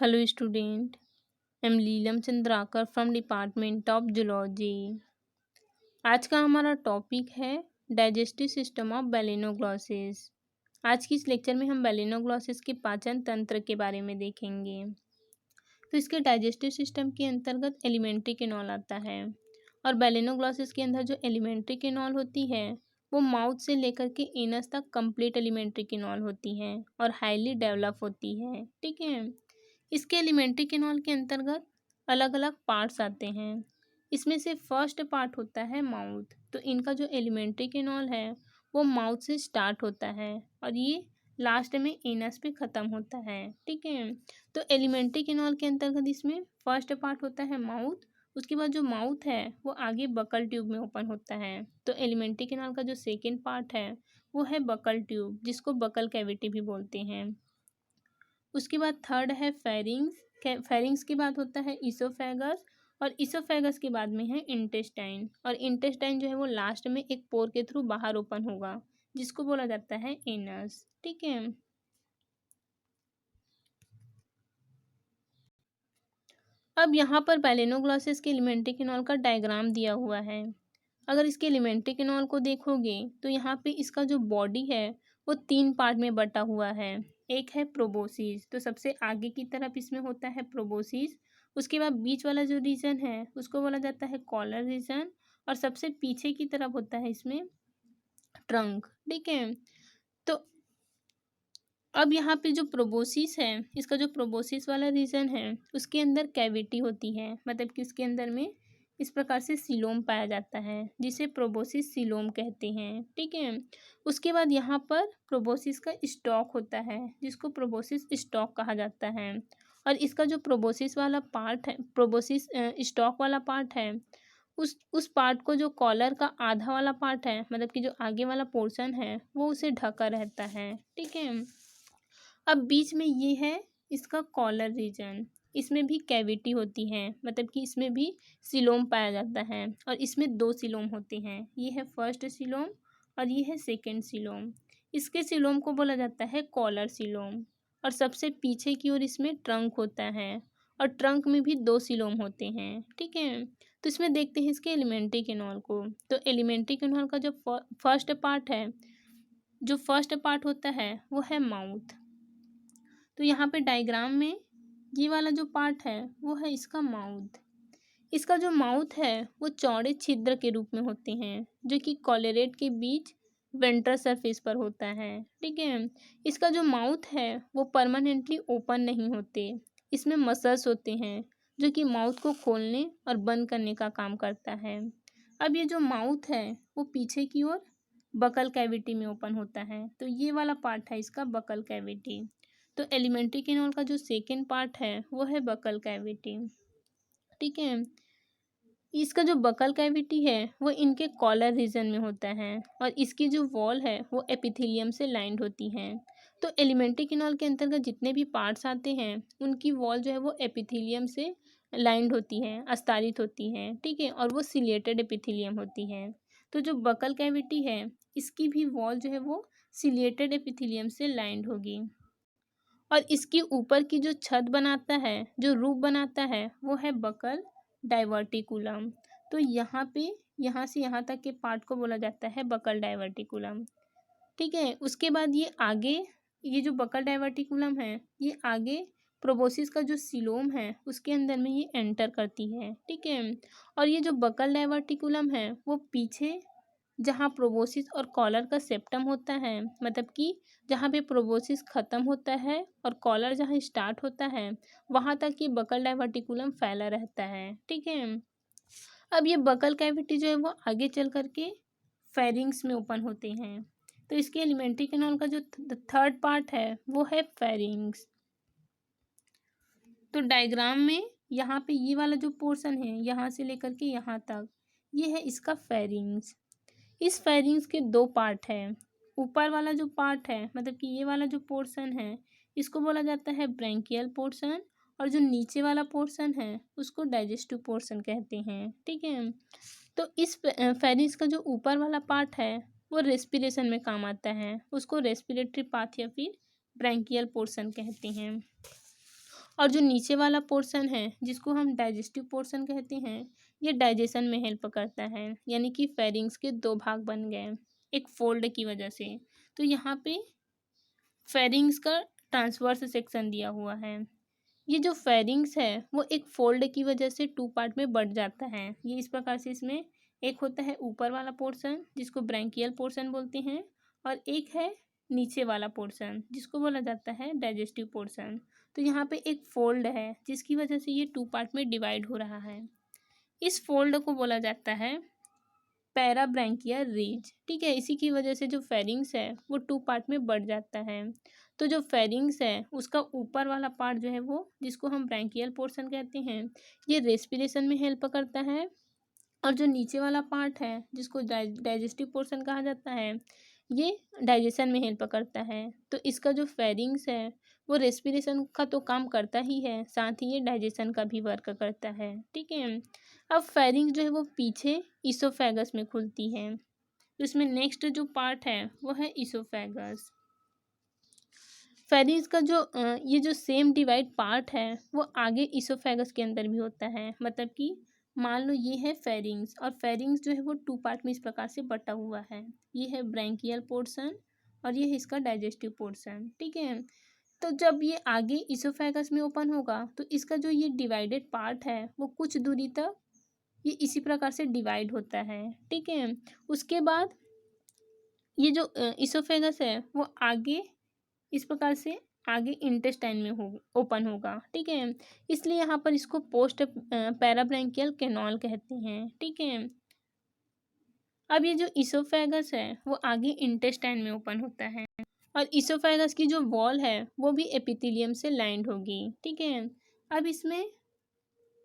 Hello student, I'm Leelam Chandrakar from department of zoology. आज का हमारा टॉपिक है डाइजेस्टिव सिस्टम ऑफ बेलिनोग्लॉसिस। आज की इस लेक्चर में हम बेलिनोग्लॉसिस के पाचन तंत्र के बारे में देखेंगे। तो इसके डाइजेस्टिव सिस्टम के अंतर्गत एलिमेंट्री केनॉल आता है और बेलिनोग्लॉसिस के अंदर जो एलिमेंट्री केनॉल होती है वो माउथ से लेकर के एनस तक कंप्लीट एलिमेंट्री केनॉल होती है और हाईली डेवलप होती है। ठीक है, इसके एलिमेंट्री केनॉल के अंतर्गत अलग अलग पार्ट्स आते हैं। इसमें से फर्स्ट पार्ट होता है माउथ। तो इनका जो एलिमेंट्री केनॉल है वो माउथ से स्टार्ट होता है और ये लास्ट में एनस पे ख़त्म होता है। ठीक है, तो एलिमेंट्री केनॉल के अंतर्गत इसमें फर्स्ट पार्ट होता है माउथ। उसके बाद जो माउथ है वो आगे बकल ट्यूब में ओपन होता है। तो एलिमेंट्री केनॉल का जो सेकेंड पार्ट है वो है बकल ट्यूब, जिसको बकल कैविटी भी बोलते हैं। उसके बाद थर्ड है फेरिंग्स। फेरिंग्स के बाद होता है इसोफेगस और इसोफेगस के बाद में है इंटेस्टाइन। और इंटेस्टाइन जो है वो लास्ट में एक पोर के थ्रू बाहर ओपन होगा, जिसको बोला जाता है एनस। ठीक है, अब यहाँ पर बेलिनोग्लॉसिस के एलिमेंट्री केनॉल का डायग्राम दिया हुआ है। अगर इसके एलिमेंट्री केनॉल को देखोगे तो यहाँ पे इसका जो बॉडी है वो 3 पार्ट में बटा हुआ है। एक है प्रोबोसिस, तो सबसे आगे की तरफ इसमें होता है प्रोबोसिस। उसके बाद बीच वाला जो रीजन है उसको बोला जाता है कॉलर रीजन और सबसे पीछे की तरफ होता है इसमें ट्रंक। ठीक है, तो अब यहाँ पे जो प्रोबोसिस है, इसका जो प्रोबोसिस वाला रीजन है उसके अंदर कैविटी होती है, मतलब कि उसके अंदर में इस प्रकार से सीलोम पाया जाता है, जिसे प्रोबोसिस सीलोम कहते हैं। ठीक है, उसके बाद यहाँ पर प्रोबोसिस का स्टॉक होता है, जिसको प्रोबोसिस स्टॉक कहा जाता है। और इसका जो प्रोबोसिस वाला पार्ट है, प्रोबोसिस स्टॉक वाला पार्ट है, उस पार्ट को जो कॉलर का आधा वाला पार्ट है, मतलब कि जो आगे वाला पोर्शन है, वो उसे ढका रहता है। ठीक है, अब बीच में ये है इसका कॉलर रीजन। इसमें भी कैविटी होती है, मतलब कि इसमें भी सिलोम पाया जाता है और इसमें 2 सिलोम होते हैं। ये है फर्स्ट सिलोम और ये है सेकेंड सिलोम। इसके सिलोम को बोला जाता है कॉलर सिलोम। और सबसे पीछे की ओर इसमें ट्रंक होता है और ट्रंक में भी 2 सिलोम होते हैं। ठीक है, तो इसमें देखते हैं इसके एलिमेंट्री केनॉल को। तो एलिमेंट्री केनॉल का जो फर्स्ट पार्ट है, जो फर्स्ट पार्ट होता है वो है माउथ। तो यहाँ पे डायग्राम में ये वाला जो पार्ट है वो है इसका माउथ। इसका जो माउथ है वो चौड़े छिद्र के रूप में होते हैं, जो कि कॉलरेट के बीच वेंट्रल सरफेस पर होता है। ठीक है, इसका जो माउथ है वो परमानेंटली ओपन नहीं होते। इसमें मसल्स होते हैं जो कि माउथ को खोलने और बंद करने का काम करता है। अब ये जो माउथ है वो पीछे की ओर बकल कैविटी में ओपन होता है। तो ये वाला पार्ट है इसका बकल कैविटी। तो एलिमेंट्री केनॉल का जो सेकेंड पार्ट है वो है बकल कैविटी। ठीक है, इसका जो बकल कैविटी है वो इनके कॉलर रीजन में होता है और इसकी जो वॉल है वो एपिथेलियम से लाइंड होती है। तो एलिमेंट्री केनॉल के अंतर्गत जितने भी पार्ट्स आते हैं उनकी वॉल जो है वो एपिथेलियम से लाइंड होती है, आस्तारित होती है। ठीक है, और वो सिलिएटेड एपिथेलियम होती है। तो जो बकल कैविटी है इसकी भी वॉल जो है वो सिलिएटेड एपिथेलियम से लाइंड होगी और इसके ऊपर की जो छत बनाता है, जो रूप बनाता है, वो है बकल डाइवर्टिकुलम। तो यहाँ पे यहाँ से यहाँ तक के पार्ट को बोला जाता है बकल डाइवर्टिकुलम। ठीक है, उसके बाद ये आगे, ये जो बकल डाइवर्टिकुलम है ये आगे प्रोबोसिस का जो सिलोम है उसके अंदर में ये एंटर करती है। ठीक है, और ये जो बकल डाइवर्टिकुलम है वो पीछे जहाँ प्रोबोसिस और कॉलर का सेप्टम होता है, मतलब कि जहाँ पे प्रोबोसिस ख़त्म होता है और कॉलर जहाँ स्टार्ट होता है, वहाँ तक ये बकल डाइवर्टिकुलम फैला रहता है। ठीक है, अब ये बकल कैविटी जो है वो आगे चल करके फेरिंग्स में ओपन होते हैं। तो इसके एलिमेंट्री कैनाल का जो थर्ड पार्ट है वो है फेरिंग्स। तो डायग्राम में यहाँ पे ये वाला जो पोर्शन है यहाँ से लेकर के यहाँ तक, ये है इसका फेरिंग्स। इस फेरिंग्स के 2 पार्ट हैं। ऊपर वाला जो पार्ट है, मतलब कि ये वाला जो पोर्शन है, इसको बोला जाता है ब्रैंकियल पोर्शन और जो नीचे वाला पोर्शन है उसको डाइजेस्टिव पोर्शन कहते हैं। ठीक है, तो इस फेरिंग्स का जो ऊपर वाला पार्ट है वो रेस्पिरेशन में काम आता है, उसको रेस्पिरेटरी पाथ या फिर ब्रैंकियल पोर्शन कहते हैं। और जो नीचे वाला पोर्शन है जिसको हम डाइजेस्टिव पोर्शन कहते हैं, ये डाइजेशन में हेल्प करता है, यानी कि फेरिंग्स के दो भाग बन गए एक फोल्ड की वजह से। तो यहाँ पे फेरिंग्स का ट्रांसवर्स सेक्शन दिया हुआ है। ये जो फेरिंग्स है वो एक फोल्ड की वजह से टू पार्ट में बढ़ जाता है। ये इस प्रकार से इसमें एक होता है ऊपर वाला पोर्शन जिसको ब्रैंकियल पोर्शन बोलते हैं, और एक है नीचे वाला पोर्शन जिसको बोला जाता है डाइजेस्टिव पोर्शन। तो यहाँ पे एक फोल्ड है जिसकी वजह से ये टू पार्ट में डिवाइड हो रहा है। इस फोल्ड को बोला जाता है पैराब्रैंकियल रीज। ठीक है, इसी की वजह से जो फेरिंग्स है वो टू पार्ट में बढ़ जाता है। तो जो फेरिंग्स है उसका ऊपर वाला पार्ट जो है वो जिसको हम ब्रैंकियल पोर्शन कहते हैं, ये रेस्पिरेशन में हेल्प करता है, और जो नीचे वाला पार्ट है जिसको डाइजेस्टिव पोर्शन कहा जाता है, ये डाइजेशन में हेल्प करता है। तो इसका जो फेरिंग्स है वो रेस्पिरेशन का तो काम करता ही है, साथ ही ये डाइजेशन का भी वर्क करता है। ठीक है, अब फेरिंग्स जो है वो पीछे इसोफेगस में खुलती है। तो इसमें नेक्स्ट जो पार्ट है वो है इसोफेगस। फेरिंग्स का जो ये जो सेम डिवाइड पार्ट है वो आगे इसोफेगस के अंदर भी होता है। मतलब कि मान लो ये है फेरिंग्स, और फेरिंग्स जो है वो टू पार्ट में इस प्रकार से बटा हुआ है। ये है ब्रैंकियल पोर्शन और ये है इसका डाइजेस्टिव पोर्शन। ठीक है, तो जब ये आगे इसोफेगस में ओपन होगा तो इसका जो ये डिवाइडेड पार्ट है वो कुछ दूरी तक ये इसी प्रकार से डिवाइड होता है। ठीक है, उसके बाद ये जो इसोफेगस है वो आगे इस प्रकार से आगे इंटेस्टाइन में हो ओपन होगा। ठीक है, इसलिए यहाँ पर इसको पोस्ट पैराब्रैंकियल कैनाल कहते हैं। ठीक है, अब ये जो इसोफेगस है वो आगे इंटेस्टाइन में ओपन होता है, और इसोफेगस की जो वॉल है वो भी एपिथेलियम से लाइंड होगी। ठीक है, अब इसमें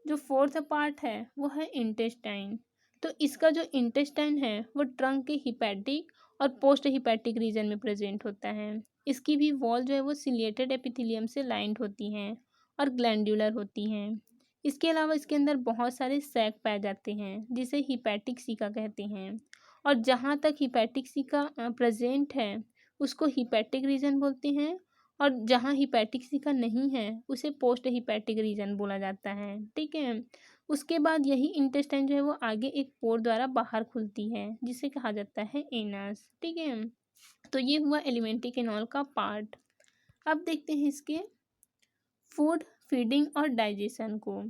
जो फोर्थ पार्ट है वो है इंटेस्टाइन। तो इसका जो इंटेस्टाइन है वो ट्रंक के हिपैटिक और पोस्ट हिपैटिक रीजन में प्रेजेंट होता है। इसकी भी वॉल जो है वो सिलिएटेड एपिथेलियम से लाइंड होती हैं और ग्लैंडुलर होती हैं। इसके अलावा इसके अंदर बहुत सारे सैक पाए जाते हैं जिसे हिपैटिक सीका कहते हैं, और जहाँ तक हिपैटिक सीका प्रेजेंट है उसको हिपैटिक रीजन बोलते हैं, और जहाँ हिपैटिक सीका नहीं है उसे पोस्ट हिपैटिक रीजन बोला जाता है। ठीक है, उसके बाद यही इंटेस्टाइन जो है वो आगे एक पोर द्वारा बाहर खुलती है जिसे कहा जाता है एनस। ठीक है, तो ये हुआ एलिमेंट्री कैनाल का पार्ट। अब देखते हैं इसके फूड, फीडिंग और डाइजेशन को।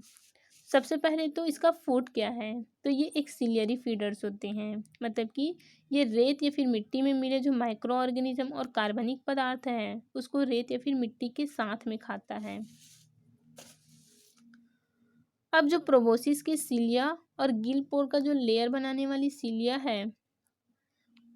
सबसे पहले तो इसका फूड क्या है, तो ये एक सिलियरी फीडर्स होते हैं। मतलब कि ये रेत या फिर मिट्टी में मिले जो माइक्रो ऑर्गेनिज्म और कार्बनिक पदार्थ है उसको रेत या फिर मिट्टी के साथ में खाता है। अब जो प्रोबोसिस के सिलिया और गिल पोर का जो लेयर बनाने वाली सिलिया है,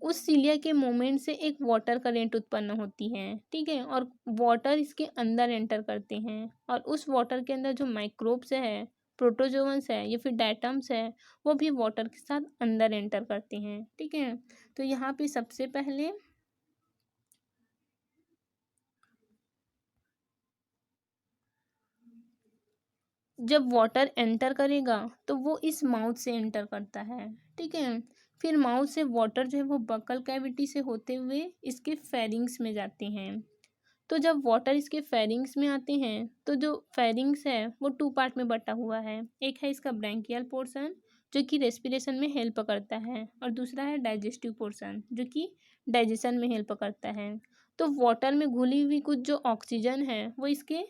उस सिलिया के मूवमेंट से एक वाटर करेंट उत्पन्न होती है। ठीक है, और वाटर इसके अंदर एंटर करते हैं, और उस वाटर के अंदर जो माइक्रोब्स है, प्रोटोजोअन्स है या फिर डायटम्स है, वो भी वाटर के साथ अंदर एंटर करते हैं। ठीक है, तो यहाँ पे सबसे पहले जब वाटर एंटर करेगा तो वो इस माउथ से एंटर करता है। ठीक है, फिर माउथ से वाटर जो है वो बकल कैविटी से होते हुए इसके फेरिंग्स में जाते हैं। तो जब वाटर इसके फेरिंग्स में आते हैं तो जो फेरिंग्स है वो टू पार्ट में बटा हुआ है। एक है इसका ब्रैंकियल पोर्शन जो कि रेस्पिरेशन में हेल्प करता है, और दूसरा है डाइजेस्टिव पोर्शन जो कि डाइजेशन में हेल्प करता है। तो वाटर में घुली हुई कुछ जो ऑक्सीजन है वो इसके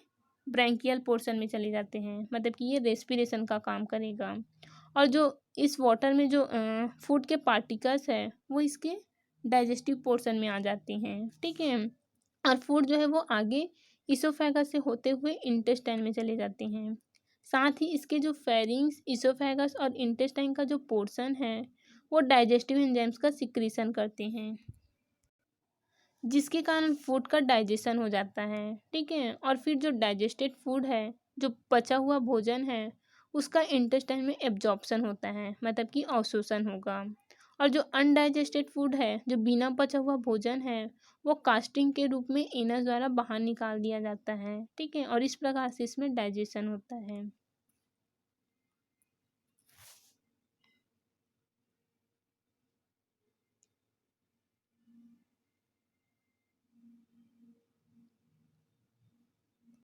ब्रैंकियल पोर्शन में चले जाते हैं, मतलब कि ये रेस्पिरेशन का काम करेगा, और जो इस वाटर में जो फूड के पार्टिकल्स है वो इसके डाइजेस्टिव पोर्शन में आ जाते हैं। ठीक है, और फूड जो है वो आगे इसोफेगस से होते हुए इंटेस्टाइन में चले जाते हैं। साथ ही इसके जो फेरिंग्स, इसोफेगस और इंटेस्टाइन का जो पोर्शन है वो डाइजेस्टिव एंजाइम्स का सिक्रीशन करते हैं, जिसके कारण फूड का डाइजेशन हो जाता है। ठीक है, और फिर जो डाइजेस्टेड फूड है, जो पचा हुआ भोजन है, उसका इंटेस्टाइन में एब्जॉर्प्शन होता है, मतलब कि अवशोषण होगा, और जो अनडाइजेस्टेड फूड है, जो बिना पचा हुआ भोजन है, वो कास्टिंग के रूप में एनस द्वारा बाहर निकाल दिया जाता है। ठीक है, और इस प्रकार से इसमें डाइजेशन होता है।